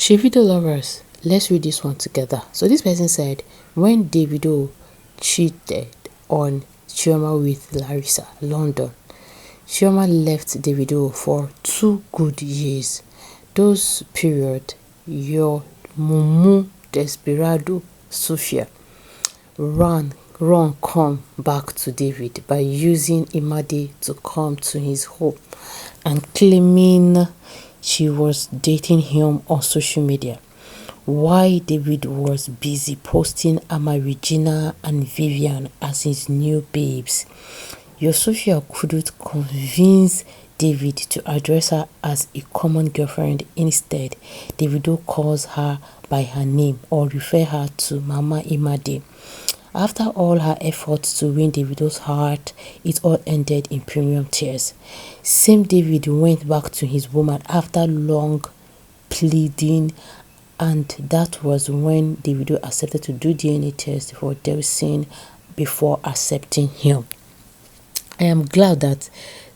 Shvido lovers, let's read this one together. So this person said, when Davido cheated on Chioma with Larissa, London, Chioma left Davido for 2 good years. Those period, your mumu desperado Sophia run come back to David by using Imade to come to his home and claiming she was dating him on social media. Why David was busy posting Ama Regina and Vivian as his new babes. Your Sophia couldn't convince David to address her as a common girlfriend. Instead, Davido calls her by her name or refer her to Mama Imade. After all her efforts to win Davido's heart, it all ended in premium tears. Same David went back to his woman after long pleading, and that was when Davido accepted to do DNA test for Delsin before accepting him. I am glad that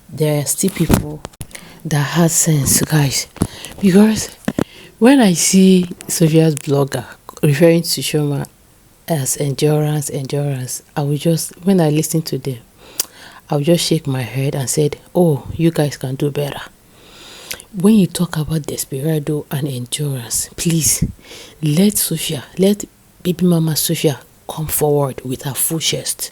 there are still people that have sense, guys, because when I see Sophia's blogger referring to Chioma as endurance, I will just, when I listen to them, I will just shake my head and said, oh, you guys can do better. When you talk about desperado and endurance, please let Babymama Sophia come forward with her full chest.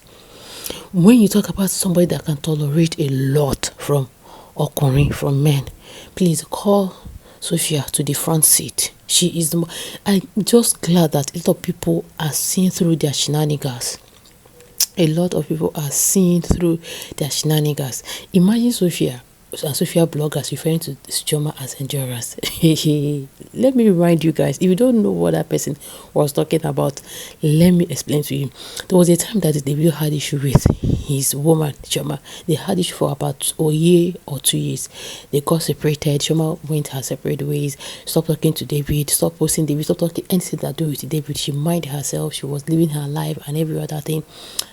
When you talk about somebody that can tolerate a lot from from men, please call Sophia to the front seat. She is the I'm just glad that a lot of people are seeing through their shenanigans. A lot of people are seeing through their shenanigans. Imagine Sophia and Sophia bloggers referring to Chioma as endurance. Let me remind you guys, if you don't know what that person was talking about, let me explain to you. There was a time that Davido had issue with his woman Chioma. They had issue for about a year or 2 years. They got separated. Chioma went her separate ways, stopped talking to David, stopped posting David, stopped talking anything that do with David. She minded herself, she was living her life and every other thing.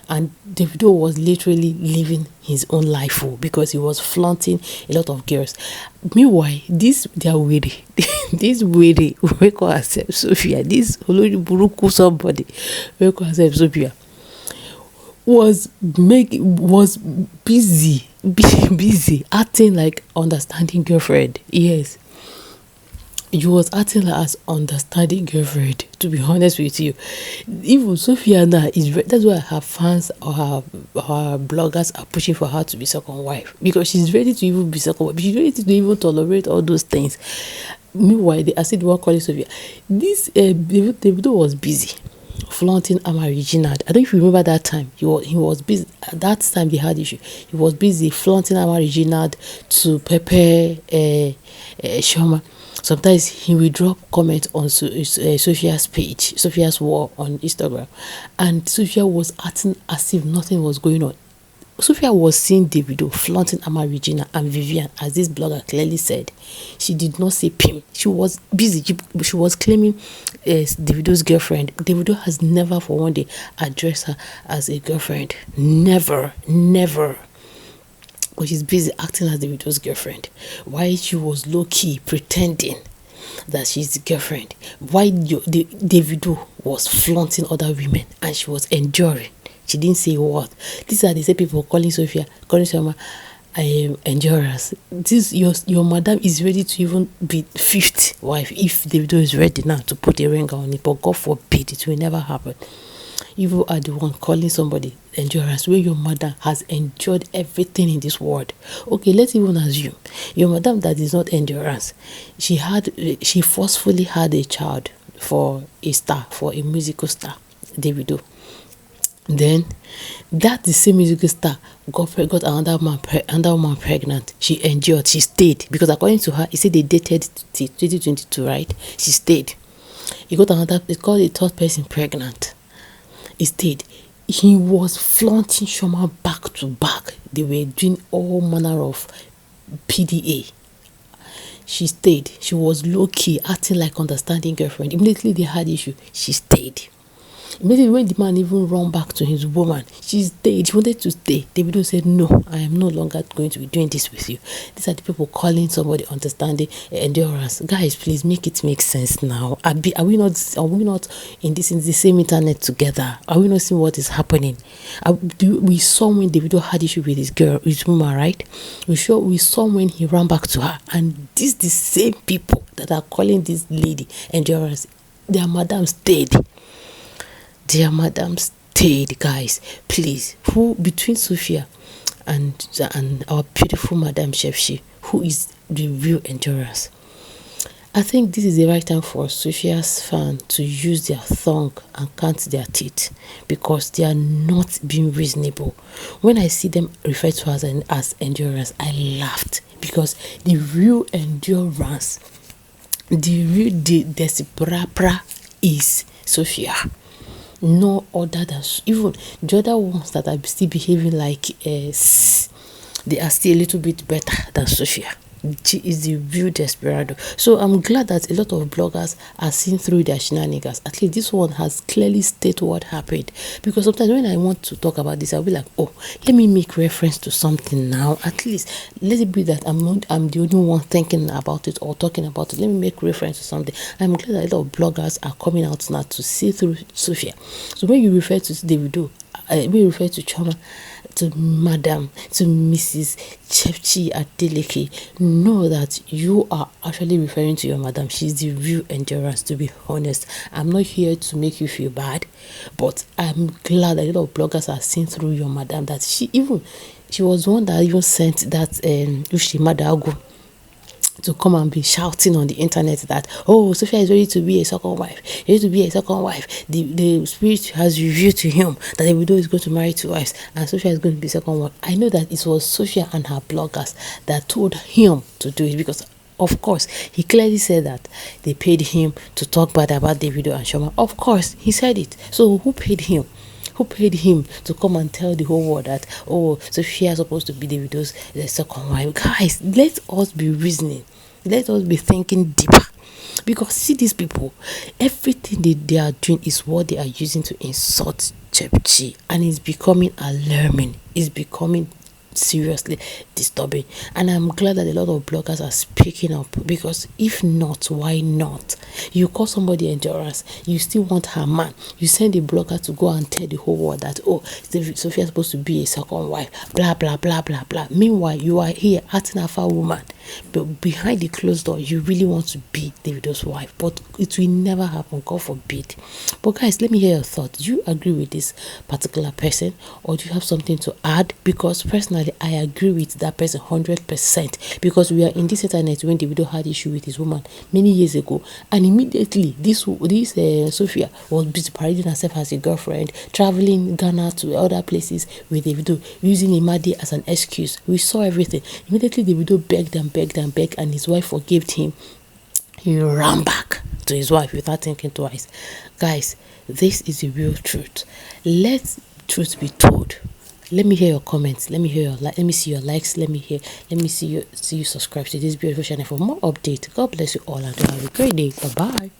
And Davido was literally living his own life because he was flaunting a lot of girls. Meanwhile, their weary, this weary, we call herself Sophia, this Buruku somebody, we call herself Sophia, was busy acting like understanding girlfriend. Yes, he was acting like as understanding girlfriend, to be honest with you. Even Sophia now that's why her fans or her bloggers are pushing for her to be second wife, because she's ready to even be second wife. She's ready to even tolerate all those things. Meanwhile, I said one calling Sophia. This Davido was busy flaunting Ama Regina. I don't know if you remember that time. He was busy. At that time they had issue. He was busy flaunting Ama Regina to Pepe Chioma. Sometimes he will drop comments on Sophia's page, Sophia's wall on Instagram, and Sophia was acting as if nothing was going on. Sophia was seeing Davido flaunting Ama Regina and Vivian, as this blogger clearly said. She did not say pim. She was busy. She was claiming Davido's girlfriend. Davido has never for one day addressed her as a girlfriend. Never. But she's busy acting as Davido's girlfriend. Why she was low-key pretending that she's the girlfriend. Why Davido was flaunting other women and she was enduring. She didn't say what. These are the same people calling Sophia endurance. This your madam is ready to even be fifth wife if Davido is ready now to put a ring on it, but God forbid, it will never happen. You are the one calling somebody endurance where your mother has endured everything in this world. Okay, let's even assume your madam that is not endurance. She forcefully had a child for a musical star, Davido. Then that the same musical star got another woman pregnant. She endured, she stayed, because according to her, he said they dated till 2022, right? She stayed. He got a third person pregnant. He stayed. He was flaunting Chioma back to back. They were doing all manner of PDA. She stayed. She was low-key, acting like understanding girlfriend. Immediately they had issue, she stayed. Immediately when the man even run back to his woman, she's dead. She wanted to stay. Davido said, "No, I am no longer going to be doing this with you." These are the people calling somebody understanding endurance. Guys, please make it make sense now. Are we not? Are we not in the same internet together? Are we not seeing what is happening? We saw when Davido had issue with his woman, right? We saw when he ran back to her, and these the same people that are calling this lady endurance. Their madam stayed. Dear madam stayed, guys. Please, who between Sophia and our beautiful madam Shefshi, who is the real endurance? I think this is the right time for Sophia's fan to use their tongue and count their teeth, because they are not being reasonable. When I see them refer to us as endurance, I laughed, because the real endurance, the real desperapra is Sophia. No other than, even the other ones that are still behaving like they are still a little bit better than Sophia. She is the real desperado. So I'm glad that a lot of bloggers are seeing through their shenanigans. At least this one has clearly stated what happened. Because sometimes when I want to talk about this, I'll be like, oh, let me make reference to something now. At least let it be that I'm the only one thinking about it or talking about it. Let me make reference to something. I'm glad that a lot of bloggers are coming out now to see through Sophia. So when you refer to Davido, we refer to Choma, to Madam, to Mrs. Chepchi Adeleke, know that you are actually referring to your madam. She's the real endurance, to be honest. I'm not here to make you feel bad, but I'm glad that a lot of bloggers are seeing through your madam, that she was one that even sent that Ushi Madago to come and be shouting on the internet that, oh, Sophia is ready to be a second wife. Ready to be a second wife. The spirit has revealed to him that the widow is going to marry 2 wives and Sophia is going to be second wife. I know that it was Sophia and her bloggers that told him to do it, because of course he clearly said that they paid him to talk bad about Davido and Shoma. Of course he said it. So who paid him? Who paid him to come and tell the whole world that, oh, Sophia is supposed to be Davido's second wife? Guys, let us be reasoning. Let us be thinking deeper. Because see, these people, everything they are doing is what they are using to insult Chepchi, and it's becoming alarming. It's becoming seriously disturbing, and I'm glad that a lot of bloggers are speaking up, because if not, why not? You call somebody endurance, you still want her man, you send a blogger to go and tell the whole world that, oh, Sophia is supposed to be a second wife, blah blah blah blah blah. Meanwhile, you are here acting as a woman, but behind the closed door you really want to be Davido's wife. But it will never happen, God forbid. But guys, let me hear your thoughts. Do you agree with this particular person, or do you have something to add? Because personally, I agree with that person 100%, because we are in this internet when Davido had issue with his woman many years ago, and immediately this Sophia was busy parading herself as a girlfriend, traveling Ghana to other places with Davido, using Imadi as an excuse. We saw everything. Immediately Davido begged and begged, and his wife forgave him. He ran back to his wife without thinking twice. Guys, this is the real truth. Let truth be told. Let me hear your comments. Let me see your likes. Let me see you subscribe to this beautiful channel for more updates. God bless you all, and have a great day. Bye bye.